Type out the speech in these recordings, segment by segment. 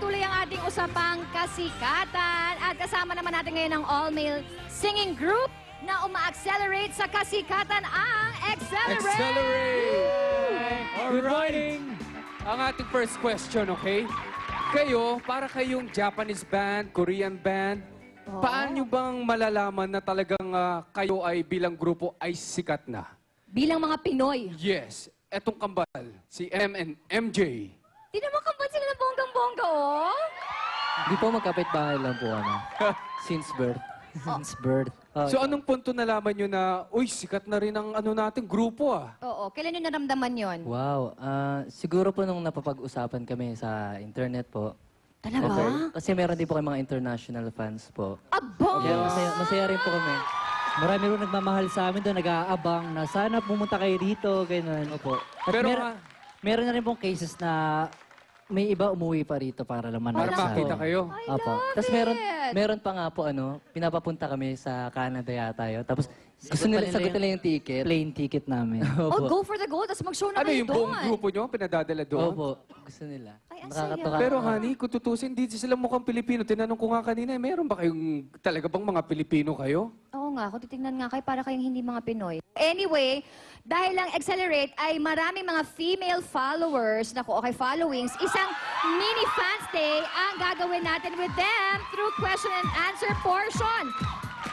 patuloy ang ating usapang kasikatan. At kasama naman natin ngayon ang all-male singing group na uma-accelerate sa kasikatan ang Accelerate! Accelerate! Good morning! Ang ating first question, okay? Kayo, para kayong Japanese band, Korean band, paano bang malalaman na talagang kayo ay bilang grupo ay sikat na? Bilang mga Pinoy. Yes, etong kambal, si and MJ. Di naman kambal sila ng bonggang-bongga, oh. Hindi po magkapit-bahay lang po kami. Since birth. Since birth. So anong punto nalaman nyo na, uy, sikat na rin ang ano natin, grupo ah? Oo, kailan nyo naramdaman yon? Wow. Siguro po nung napapag-usapan kami sa internet po. Talaga? Kasi meron din po kayong mga international fans po. Aba! Kaya masaya rin po kami. Marami rin nagmamahal sa amin doon, nag-aabang na sana pumunta kayo dito, ganun. Opo. At Pero meron na rin pong cases na may iba umuwi pa rito para naman para Wala makita po. kayo. I Opo. love Tapos it! meron pa nga po pinapapunta kami sa Canada yata yun. Tapos sagot nila yung ticket. Plain ticket namin. Oh, Opo. go for the gold. Tapos mag-show na Ano kayo yung buong doon. grupo nyo, pinadadala doon? Opo. Gusto nila. Ay, ang Nakakatuwa. saya. Pero honey, kung tutusin, di sila mukhang Pilipino. Tinanong ko nga kanina, meron ba kayong talaga bang mga Pilipino kayo? Oo nga, kung titignan nga kayo, para kayong hindi mga Pinoy. Anyway, dahil lang Accelerate ay maraming mga female followers, followings, isang mini fans day ang gagawin natin with them through question and answer portion.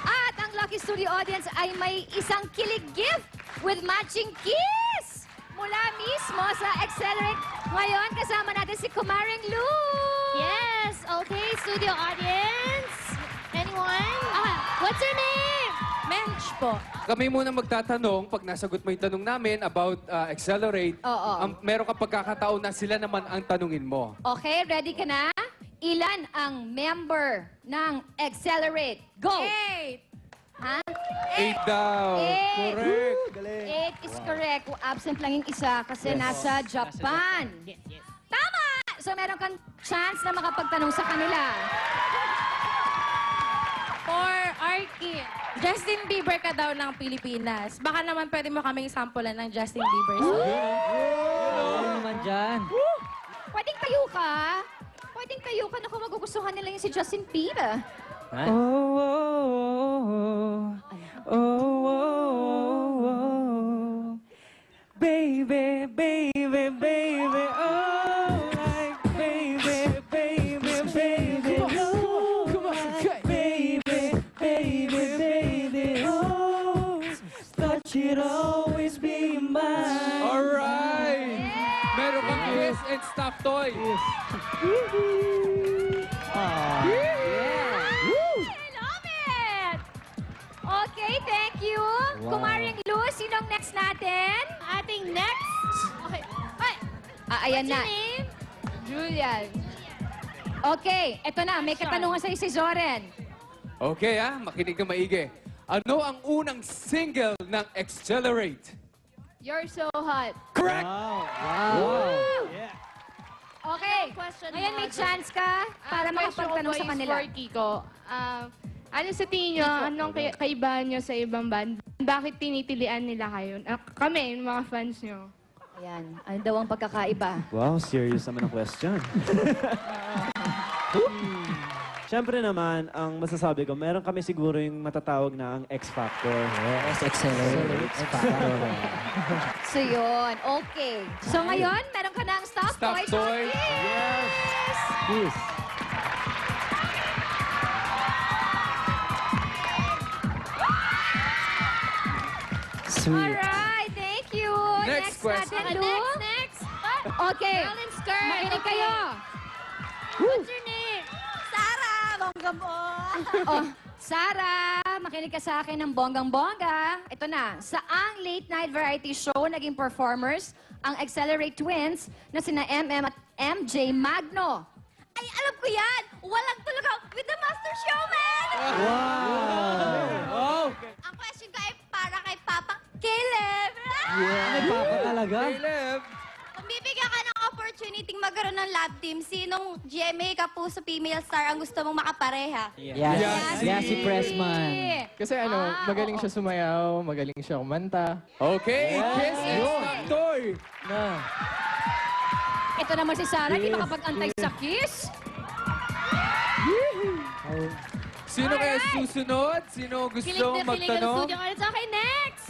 At ang Lucky Studio audience ay may isang kilig gift with matching kiss mula mismo sa Accelerate. Ngayon, kasama natin si Kumaring Lou. Yes, okay, studio audience. Anyone? What's your name? Mench po. Kami muna magtatanong, pag nasagot mo yung tanong namin about Accelerate, Oo. meron ka pagkakataon na sila naman ang tanungin mo. Okay, ready ka na? Ilan ang member ng Accelerate? Go! 8. Ha? 8 daw. Eight. Correct. 8 is correct. Absent lang yung isa kasi nasa Japan. Yes. Tama! So meron kang chance na makapagtanong sa kanila. For Arky, Justin Bieber ka daw ng Pilipinas. Baka naman pwede mo kaming sampulan ng Justin Bieber. Ano naman dyan? Pwedeng tayo ka? Pwedeng tayo ka na kung magugustuhan nila yung si Justin Bieber. Ha? Baby, baby, baby, oh, like baby, baby, baby, oh, like baby, baby, baby, oh, thought you'd always be mine. Alright! Meron kang quiz and stuffed toy. Ah. I love it! Okay, thank you. Kumaring Lou, sinong next natin? Ating next. Okay. Ay, Ayan na. what's your name? Julian. Okay, eto na. May katanungan sa'yo si Zoren. Okay makinig na maigi. Ano ang unang single ng Accelerate? You're so hot. Correct! Wow. Okay, Question ngayon may mo, chance ka para makapagtanong sa kanila. For Kiko, ano sa tingin nyo, anong kaibahan nyo sa ibang band? Bakit tinitilian nila kayo? Kami, yung mga fans nyo. Ayan, ano daw ang pagkakaiba? Wow, serious naman ang question. Siyempre naman, ang masasabi ko, meron kami siguro yung matatawag na ang X Factor. Yes, accelerate. So yun, okay. So ngayon, meron ka ng stuffed toy. Stuffed toy. Yes! Yes. Sweet. Alright, thank you. Next question. natin, Lou. Next. Okay, Girl in skirt. makinig kayo. What's your name? Sarah, bongga mo. Oh, Sarah, makinig ka sa akin ng bonggang-bongga. Ito na, saang late night variety show naging performers ang Accelerate Twins na sina MM at MJ Magno? Ay, alam ko yan! Walang tulog with the Master Showman! Oh! Ang question ko ay para kay Papa Caleb. May papa talaga? Caleb! Kung bibigyan ka ng opportunity magkaroon ng lab team, sinong GMA Kapuso female star ang gusto mong makapareha? Yes. Yes, si Pressman. Kasi magaling siya sumayaw, magaling siya kumanta. Okay, kiss and stuffed toy. Ito naman si Sarah, di makapag-antay sa kiss. Sino kaya susunod? Sino gusto Kilig na kilig ang magtanong? studio ngayon. Okay, next!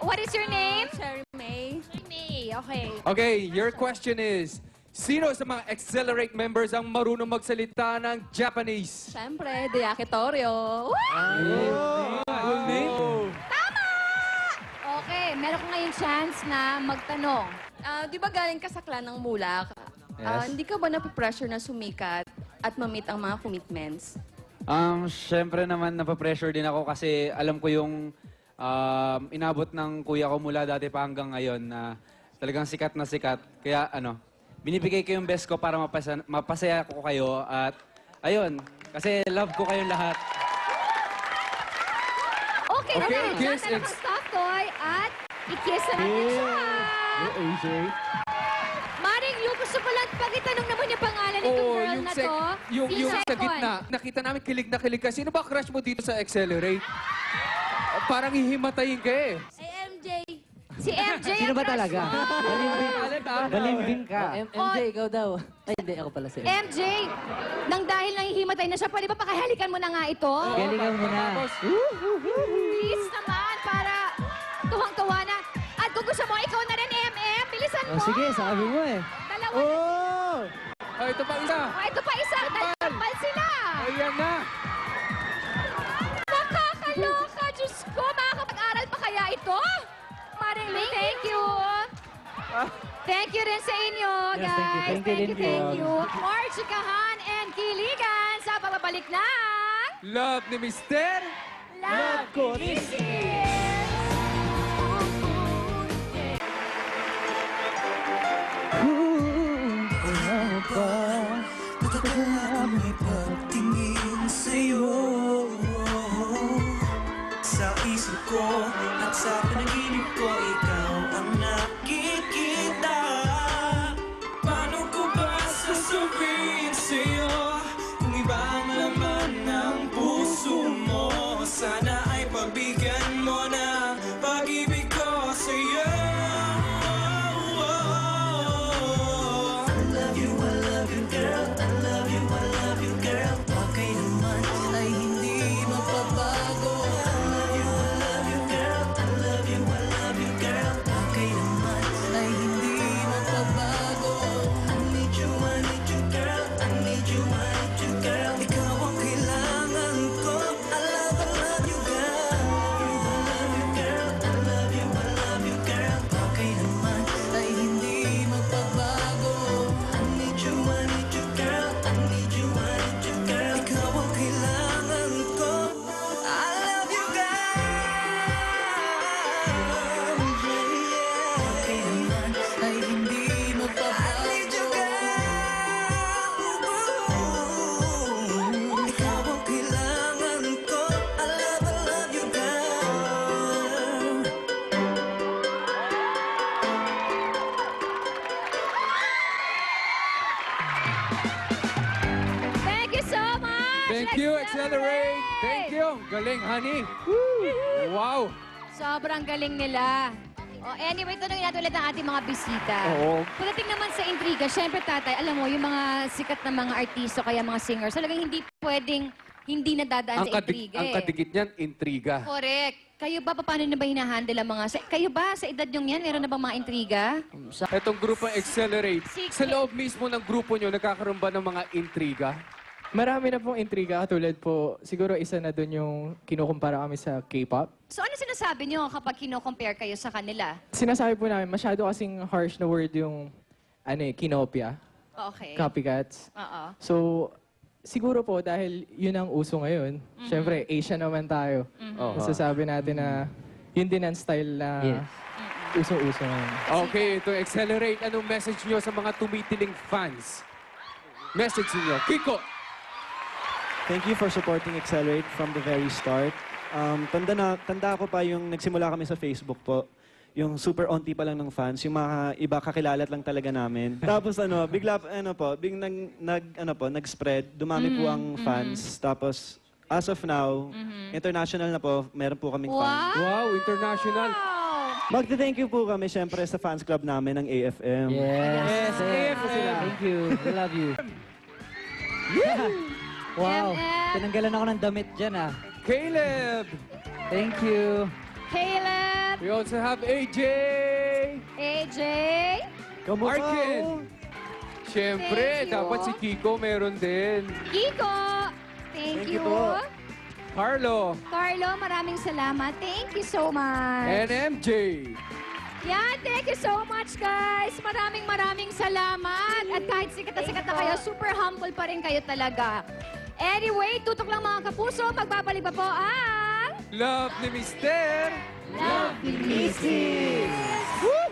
What is your name? Cherry May. Cherry May, okay. Okay, your question is, sino sa mga Accelerate members ang marunong magsalita ng Japanese? Siyempre, Diakitorio. Full name? Okay, meron ko ngayon chance na magtanong. Di ba galing ka sa clan ng Mulak? Yes. Hindi ka ba napipressure na sumikat at ma-meet ang mga commitments? Siyempre naman napapressure din ako kasi alam ko yung inabot ng kuya ko mula dati pa hanggang ngayon na talagang sikat na sikat. Kaya binibigay ko yung best ko para mapasaya ko kayo at ayun, kasi love ko kayong lahat. Okay, Okay, okay. kiss Dyan and- na soft toy at i-kiss na natin siya. AJ. Maring Lu, gusto ko lang pakitanong naman yung pangalan nitong Oo, girl na to. yung Si sa Second. gitna. Nakita namin kilig na kilig ka. Sino ba crush mo dito sa Accelerate? Parang hihimatayin ka eh. Ay, MJ! Si MJ Sino ang ba crush talaga? mo. Balimbing ka. MJ, ikaw daw. Ay, hindi. Ako pala si MJ. MJ, nang dahil nahihimatay na siya, pwede ba pakihalikan mo na nga ito? Galingan mo na. Please naman, para tuwang-tuwa na. At kung gusto mo, ikaw na rin, MM. Bilisan mo. Oh, sige, sabi mo eh. Dalawa na. Oh! Oh, ito pa isa. Oh, ito pa isa. Dalawang sila. Ayan na. Nakakaloka. Diyos ko, makakapag-aral pa kaya ito? Maring Lu, thank you. Thank you rin sa inyo, Yes, guys. thank you. Thank you din po. Thank you. More chikahan and kiligan sa pagbabalik ng Love ni Mister. Love Kisses. Wala pa. Matagal ako'y pagtingin sa'yo. Sa isip ko at sa panaginip ko, ikaw ang nakikita. Paano ko ba sasabihin sa'yo kung iba ang laman ng puso mo? Sana ay pagbigyan mo na pag-ibig ko sa'yo. I love you, girl. I love you, girl. Bagay naman ay hindi mapabago. I love you, girl. I love you, girl. Bagay naman ay hindi mapabago. I need you, girl. I need you, girl. Ikaw ang kailangan ko. I love you, girl. I love you, girl. I love you, girl. Bagay naman ay hindi mapabago. I need you, girl. I need you, girl. Ikaw ang kailangan ko. I love you, girl. Bagay naman ay hindi mapabago. I need you, girl. Ikaw ang kailangan ko. I love you, girl. Thank you so much. Thank you, Accelerate. Thank you. Galing, honey. Wow. Sobrang galing nila. Anyway, tanongin natin ulit ang ating mga bisita. Oo. Pagdating naman sa intriga, syempre tatay, alam mo, yung mga sikat na mga artista, kaya mga singers, talagang hindi pwedeng hindi nadadaan sa intriga Ang kadikit niyan, intriga. Correct. Kayo ba, paano na ba hinahandle ang mga... Kayo ba, sa edad nyo yan, meron na ba mga intriga? Itong grupong Accelerate, Secret. sa loob mismo ng grupo nyo, nagkakaroon ba ng mga intriga? Marami na pong intriga. Katulad po, siguro isa na doon yung kinukumpara kami sa K-pop. So ano sinasabi nyo kapag kino-compare kayo sa kanila? Sinasabi po namin, masyado kasing harsh na word yung kinopia, Okay. copycats. Oo. So, siguro po dahil yun ang uso ngayon, syempre, Asian naman tayo. Masasabi natin na yun din ang style na Yes. usong-uso ngayon. Okay, ito Accelerate. Anong message nyo sa mga tumitiling fans? Message niyo, Kiko. Thank you for supporting Accelerate from the very start. Tanda ko pa yung nagsimula kami sa Facebook po. Yung super onti pa lang ng fans, yung mga iba kakilalat lang talaga namin. Tapos bigla nag-spread, dumami po ang fans. Tapos as of now, international na po, meron po kaming fans. Wow, international. Magte-thank you po kami syempre sa fans club namin ng AFM. Yes. Thank you. We love you. Wow, MM. tinanggalan ako ng damit dyan ah. Caleb! Thank you. Caleb, We also have AJ! AJ, Kamukha Arkin! Siyempre, Thank you. dapat si Kiko meron din. Kiko, thank you. Carlo! Carlo, maraming salamat. Thank you so much. And MJ! Yan, thank you so much, guys. Maraming salamat. At kahit sikat na kayo, super humble pa rin kayo talaga. Anyway, tutok lang mga kapuso. Magbabalik pa po ang... Love ni Mister! Love ni Mrs. Woo!